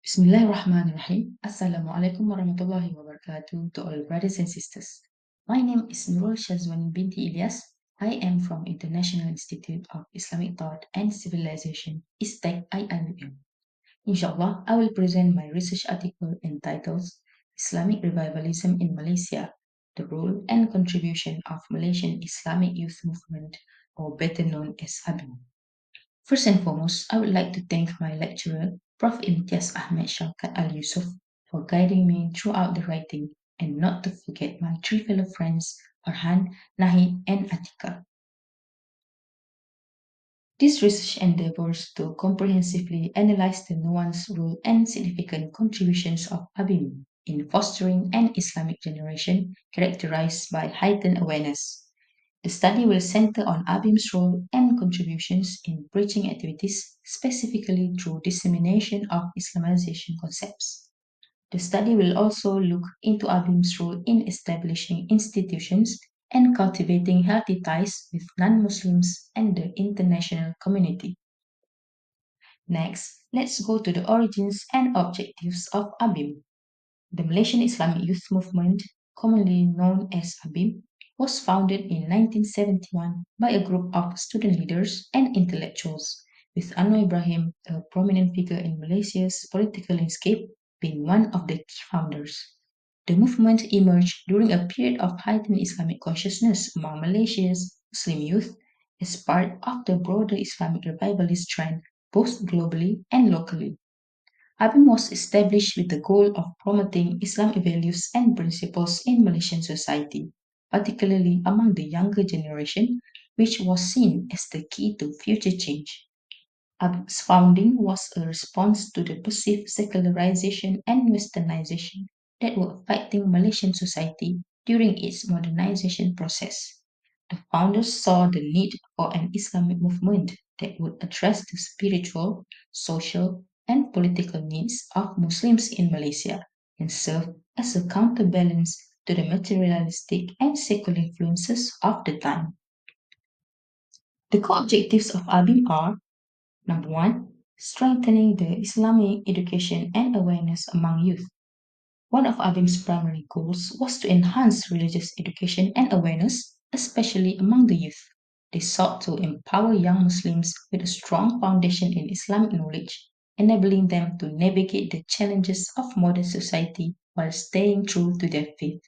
Bismillahirrahmanirrahim. Assalamualaikum warahmatullahi wabarakatuh to all brothers and sisters. My name is Nurul Shazwan binti Ilyas. I am from International Institute of Islamic Thought and Civilization, i-STET IIM. Inshallah, I will present my research article entitled Islamic Revivalism in Malaysia, the Role and Contribution of Malaysian Islamic Youth Movement, or better known as ABIM. First and foremost, I would like to thank my lecturer, Prof. Imtiaz Ahmed Shaukat Al Yusuf, for guiding me throughout the writing, and not to forget my three fellow friends, Farhan, Nahid, and Atika. This research endeavors to comprehensively analyze the nuanced role and significant contributions of ABIM in fostering an Islamic generation characterized by heightened awareness. The study will center on ABIM's role and contributions in preaching activities, specifically through dissemination of Islamization concepts. The study will also look into ABIM's role in establishing institutions and cultivating healthy ties with non-Muslims and the international community. Next, let's go to the origins and objectives of ABIM. The Malaysian Islamic Youth Movement, commonly known as ABIM, was founded in 1971 by a group of student leaders and intellectuals, with Anwar Ibrahim, a prominent figure in Malaysia's political landscape, being one of the key founders. The movement emerged during a period of heightened Islamic consciousness among Malaysia's Muslim youth as part of the broader Islamic revivalist trend both globally and locally. ABIM was established with the goal of promoting Islamic values and principles in Malaysian society, particularly among the younger generation, which was seen as the key to future change. ABIM's founding was a response to the perceived secularization and westernization that were affecting Malaysian society during its modernization process. The founders saw the need for an Islamic movement that would address the spiritual, social, and political needs of Muslims in Malaysia and serve as a counterbalance to the materialistic and secular influences of the time. The core objectives of ABIM are: number one, strengthening the Islamic education and awareness among youth. One of ABIM's primary goals was to enhance religious education and awareness, especially among the youth. They sought to empower young Muslims with a strong foundation in Islamic knowledge, enabling them to navigate the challenges of modern society while staying true to their faith.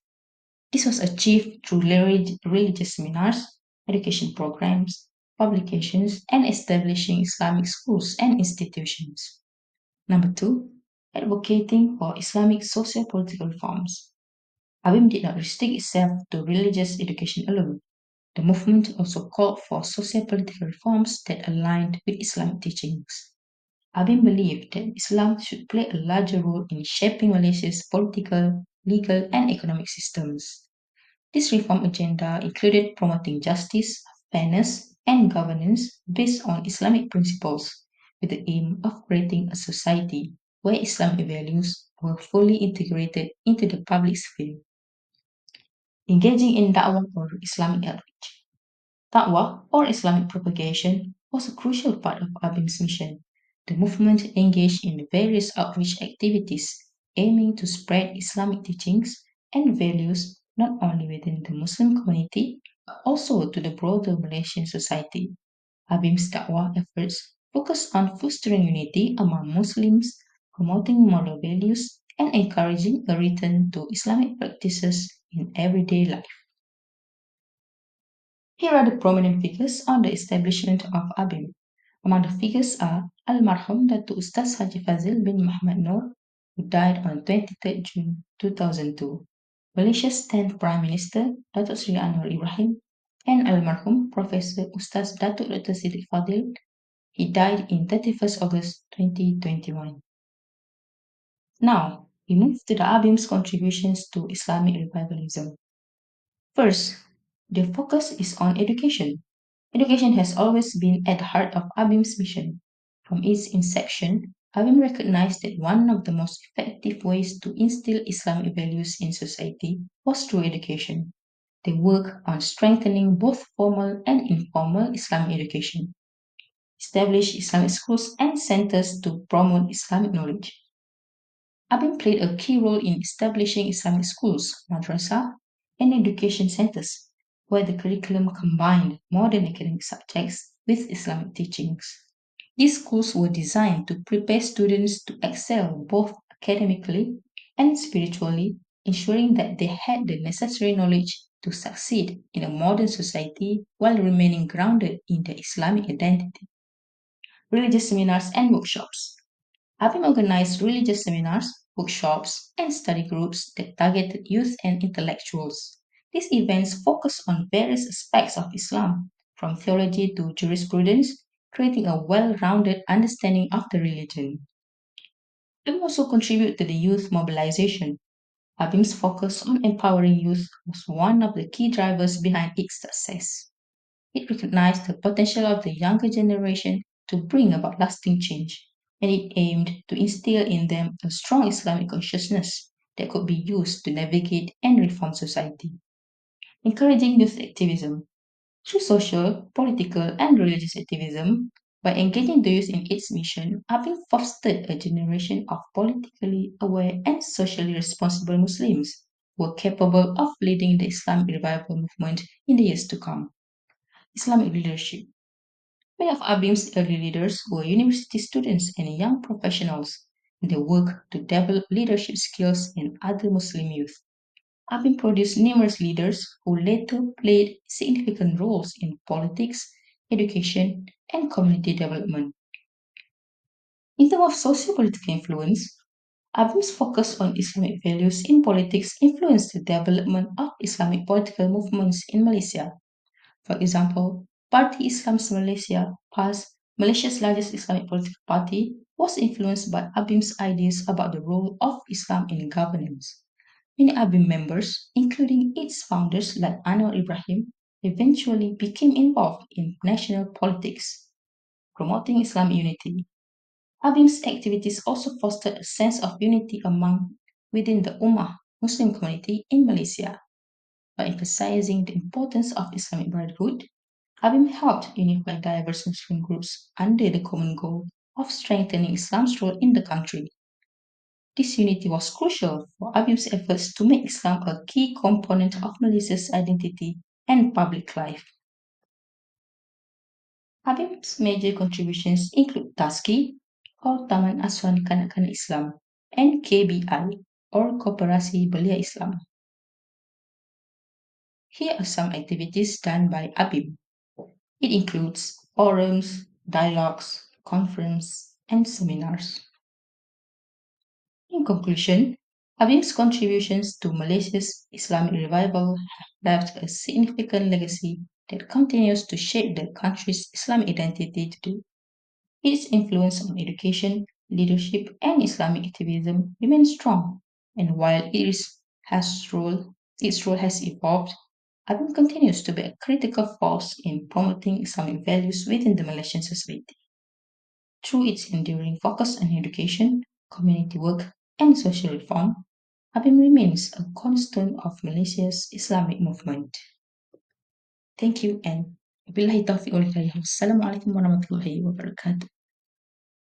This was achieved through religious seminars, education programs, publications, and establishing Islamic schools and institutions. Number two, advocating for Islamic socio-political reforms. ABIM did not restrict itself to religious education alone. The movement also called for socio-political reforms that aligned with Islamic teachings. ABIM believed that Islam should play a larger role in shaping Malaysia's political, legal, and economic systems. This reform agenda included promoting justice, fairness, and governance based on Islamic principles, with the aim of creating a society where Islamic values were fully integrated into the public sphere. Engaging in da'wah or Islamic outreach. Da'wah or Islamic propagation was a crucial part of ABIM's mission. The movement engaged in various outreach activities aiming to spread Islamic teachings and values not only within the Muslim community but also to the broader Malaysian society. ABIM's da'wah efforts focus on fostering unity among Muslims, promoting moral values, and encouraging a return to Islamic practices in everyday life. Here are the prominent figures on the establishment of ABIM. Among the figures are Almarhum Datu Ustaz Haji Fazil bin Muhammad Noor, who died on 23rd June 2002, Malaysia's 10th Prime Minister, Datuk Sri Anwar Ibrahim, and Almarhum Professor Ustaz Datuk Dr. Siddiq Fadil. He died in 31st August 2021. Now, we move to the ABIM's contributions to Islamic revivalism. First, the focus is on education. Education has always been at the heart of ABIM's mission. From its inception, ABIM recognized that one of the most effective ways to instill Islamic values in society was through education. They work on strengthening both formal and informal Islamic education, establish Islamic schools and centers to promote Islamic knowledge, ABIM played a key role in establishing Islamic schools, madrasah, and education centers, where the curriculum combined modern academic subjects with Islamic teachings. These schools were designed to prepare students to excel both academically and spiritually, ensuring that they had the necessary knowledge to succeed in a modern society while remaining grounded in their Islamic identity. Religious seminars and workshops. ABIM organized religious seminars, workshops, and study groups that targeted youth and intellectuals. These events focused on various aspects of Islam, from theology to jurisprudence, creating a well rounded understanding of the religion. ABIM also contributed to the youth mobilization. ABIM's focus on empowering youth was one of the key drivers behind its success. It recognized the potential of the younger generation to bring about lasting change, and it aimed to instill in them a strong Islamic consciousness that could be used to navigate and reform society. Encouraging youth activism. Through social, political, and religious activism, by engaging the youth in its mission, ABIM fostered a generation of politically aware and socially responsible Muslims who were capable of leading the Islamic revival movement in the years to come. Islamic leadership. Many of ABIM's early leaders were university students and young professionals, and they worked to develop leadership skills in other Muslim youth. ABIM produced numerous leaders who later played significant roles in politics, education, and community development. In terms of socio-political influence, ABIM's focus on Islamic values in politics influenced the development of Islamic political movements in Malaysia. For example, Parti Islam Malaysia, PAS, Malaysia's largest Islamic political party, was influenced by ABIM's ideas about the role of Islam in governance. Many ABIM members, including its founders like Anwar Ibrahim, eventually became involved in national politics, promoting Islamic unity. ABIM's activities also fostered a sense of unity among within the Ummah Muslim community in Malaysia. By emphasizing the importance of Islamic brotherhood, ABIM helped unify diverse Muslim groups under the common goal of strengthening Islam's role in the country. This unity was crucial for ABIM's efforts to make Islam a key component of Malaysia's identity and public life. ABIM's major contributions include TASKI, or Taman Asuhan Kanak-Kanak Islam, and KBI, or Koperasi Belia Islam. Here are some activities done by ABIM. It includes forums, dialogues, conferences, and seminars. In conclusion, ABIM's contributions to Malaysia's Islamic revival have left a significant legacy that continues to shape the country's Islamic identity today. Its influence on education, leadership, and Islamic activism remains strong, and while its role has evolved, ABIM continues to be a critical force in promoting Islamic values within the Malaysian society. Through its enduring focus on education, community work, and social reform, ABIM remains a cornerstone of Malaysia's Islamic movement. Thank you and wabillahi taufiq wal hidayah. Wassalamualaikum warahmatullahi wabarakatuh.